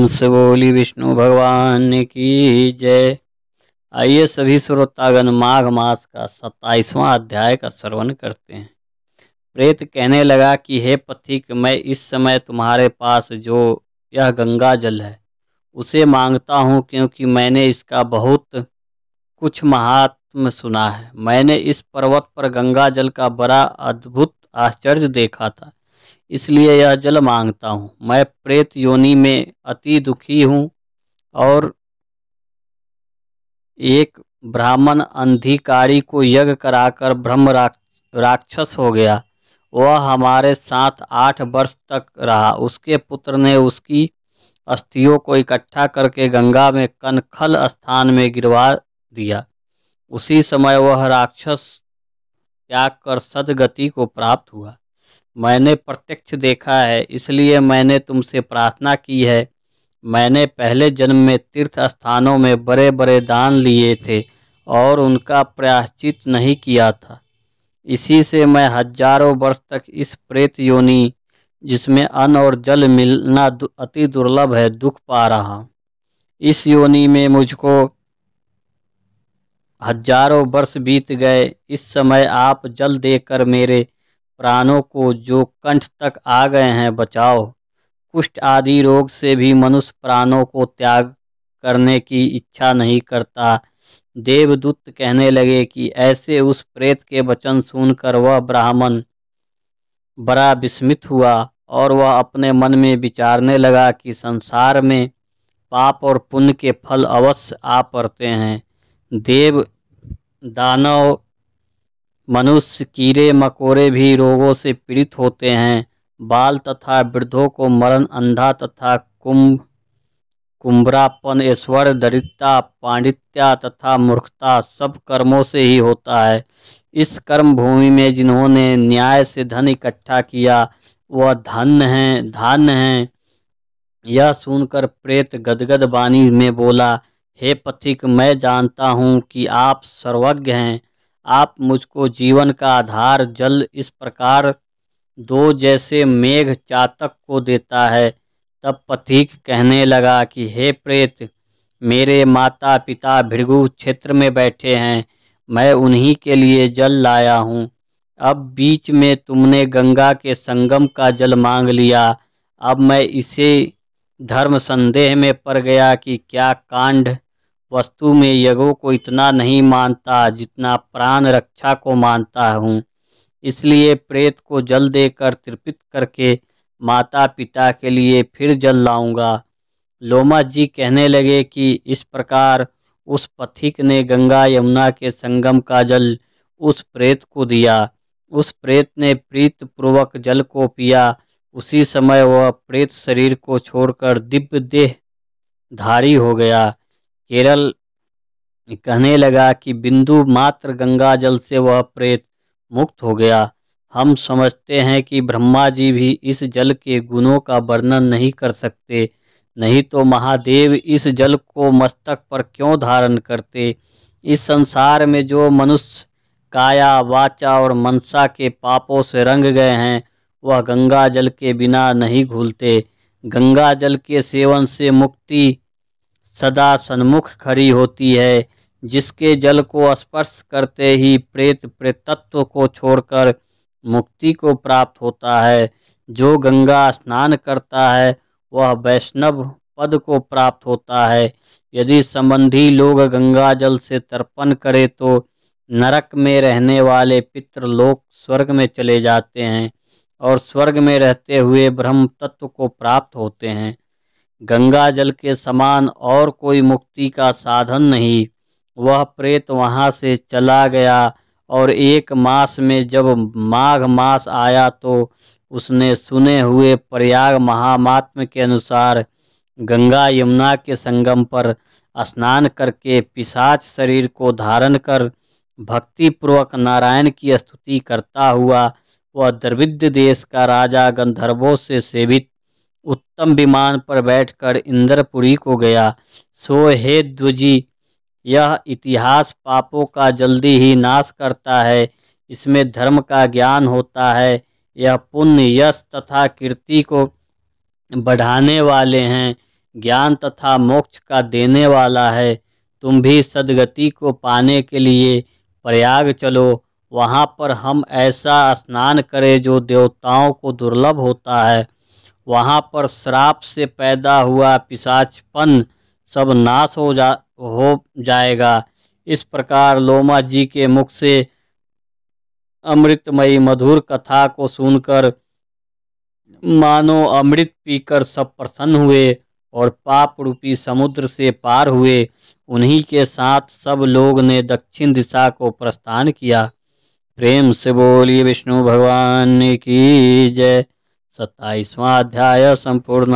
हंस बोली विष्णु भगवान की जय। आइए सभी श्रोतागण माघ मास का 27वां अध्याय का श्रवण करते हैं। प्रेत कहने लगा कि हे पथिक, मैं इस समय तुम्हारे पास जो यह गंगा जल है उसे मांगता हूँ, क्योंकि मैंने इसका बहुत कुछ महात्म सुना है। मैंने इस पर्वत पर गंगा जल का बड़ा अद्भुत आश्चर्य देखा था, इसलिए यह जल मांगता हूँ। मैं प्रेत योनि में अति दुखी हूँ और एक ब्राह्मण अंधिकारी को यज्ञ कराकर ब्रह्म राक्षस हो गया। वह हमारे साथ 8 वर्ष तक रहा। उसके पुत्र ने उसकी अस्थियों को इकट्ठा करके गंगा में कनखल स्थान में गिरवा दिया। उसी समय वह राक्षस त्याग कर सद्गति को प्राप्त हुआ। मैंने प्रत्यक्ष देखा है, इसलिए मैंने तुमसे प्रार्थना की है। मैंने पहले जन्म में तीर्थ स्थानों में बड़े बड़े दान लिए थे और उनका प्रायश्चित नहीं किया था। इसी से मैं हजारों वर्ष तक इस प्रेत योनि, जिसमें अन्न और जल मिलना अति दुर्लभ है, दुख पा रहा हूँ। इस योनि में मुझको हजारों वर्ष बीत गए। इस समय आप जल देकर मेरे प्राणों को, जो कंठ तक आ गए हैं, बचाओ। कुष्ठ आदि रोग से भी मनुष्य प्राणों को त्याग करने की इच्छा नहीं करता। देवदूत कहने लगे कि ऐसे उस प्रेत के वचन सुनकर वह ब्राह्मण बड़ा विस्मित हुआ और वह अपने मन में विचारने लगा कि संसार में पाप और पुण्य के फल अवश्य आ पड़ते हैं। देव, दानव, मनुष्य, कीड़े मकोड़े भी रोगों से पीड़ित होते हैं। बाल तथा वृद्धों को मरण, अंधा तथा कुंभरापन, ऐश्वर्य, दरिद्रता, पांडित्य तथा मूर्खता सब कर्मों से ही होता है। इस कर्म भूमि में जिन्होंने न्याय से धन इकट्ठा किया वह धन्य हैं। यह सुनकर प्रेत गदगद वाणी में बोला, हे पथिक, मैं जानता हूँ कि आप सर्वज्ञ हैं। आप मुझको जीवन का आधार जल इस प्रकार दो जैसे मेघ चातक को देता है। तब पथिक कहने लगा कि हे प्रेत, मेरे माता पिता भृगु क्षेत्र में बैठे हैं। मैं उन्हीं के लिए जल लाया हूँ। अब बीच में तुमने गंगा के संगम का जल मांग लिया। अब मैं इसे धर्म संदेह में पड़ गया कि क्या कांड वस्तु में यज्ञों को इतना नहीं मानता जितना प्राण रक्षा को मानता हूँ। इसलिए प्रेत को जल देकर तृप्त करके माता पिता के लिए फिर जल लाऊंगा। लोमा जी कहने लगे कि इस प्रकार उस पथिक ने गंगा यमुना के संगम का जल उस प्रेत को दिया। उस प्रेत ने प्रीत पूर्वक जल को पिया। उसी समय वह प्रेत शरीर को छोड़कर दिव्य देह धारी हो गया। केरल कहने लगा कि बिंदु मात्र गंगा जल से वह प्रेत मुक्त हो गया। हम समझते हैं कि ब्रह्मा जी भी इस जल के गुणों का वर्णन नहीं कर सकते, नहीं तो महादेव इस जल को मस्तक पर क्यों धारण करते। इस संसार में जो मनुष्य काया, वाचा और मनसा के पापों से रंग गए हैं, वह गंगा जल के बिना नहीं घुलते। गंगा जल के सेवन से मुक्ति सदा सन्मुख खड़ी होती है। जिसके जल को स्पर्श करते ही प्रेत प्रेतत्व को छोड़कर मुक्ति को प्राप्त होता है। जो गंगा स्नान करता है वह वैष्णव पद को प्राप्त होता है। यदि संबंधी लोग गंगा जल से तर्पण करें तो नरक में रहने वाले पितृलोक स्वर्ग में चले जाते हैं और स्वर्ग में रहते हुए ब्रह्म तत्व को प्राप्त होते हैं। गंगा जल के समान और कोई मुक्ति का साधन नहीं। वह प्रेत वहां से चला गया और 1 मास में जब माघ मास आया तो उसने सुने हुए प्रयाग महात्म्य के अनुसार गंगा यमुना के संगम पर स्नान करके पिशाच शरीर को धारण कर भक्ति पूर्वक नारायण की स्तुति करता हुआ वह द्रविड़ देश का राजा गंधर्वों से सेवित उत्तम विमान पर बैठकर इंद्रपुरी को गया। सो हे द्विजी, यह इतिहास पापों का जल्दी ही नाश करता है। इसमें धर्म का ज्ञान होता है। यह पुण्य, यश तथा कीर्ति को बढ़ाने वाले हैं। ज्ञान तथा मोक्ष का देने वाला है। तुम भी सद्गति को पाने के लिए प्रयाग चलो। वहाँ पर हम ऐसा स्नान करें जो देवताओं को दुर्लभ होता है। वहाँ पर श्राप से पैदा हुआ पिशाचपन सब नाश हो जाएगा। इस प्रकार लोमा जी के मुख से अमृतमयी मधुर कथा को सुनकर मानो अमृत पीकर सब प्रसन्न हुए और पाप रूपी समुद्र से पार हुए। उन्हीं के साथ सब लोग ने दक्षिण दिशा को प्रस्थान किया। प्रेम से बोलिए विष्णु भगवान की जय। 27वां अध्याय संपूर्ण।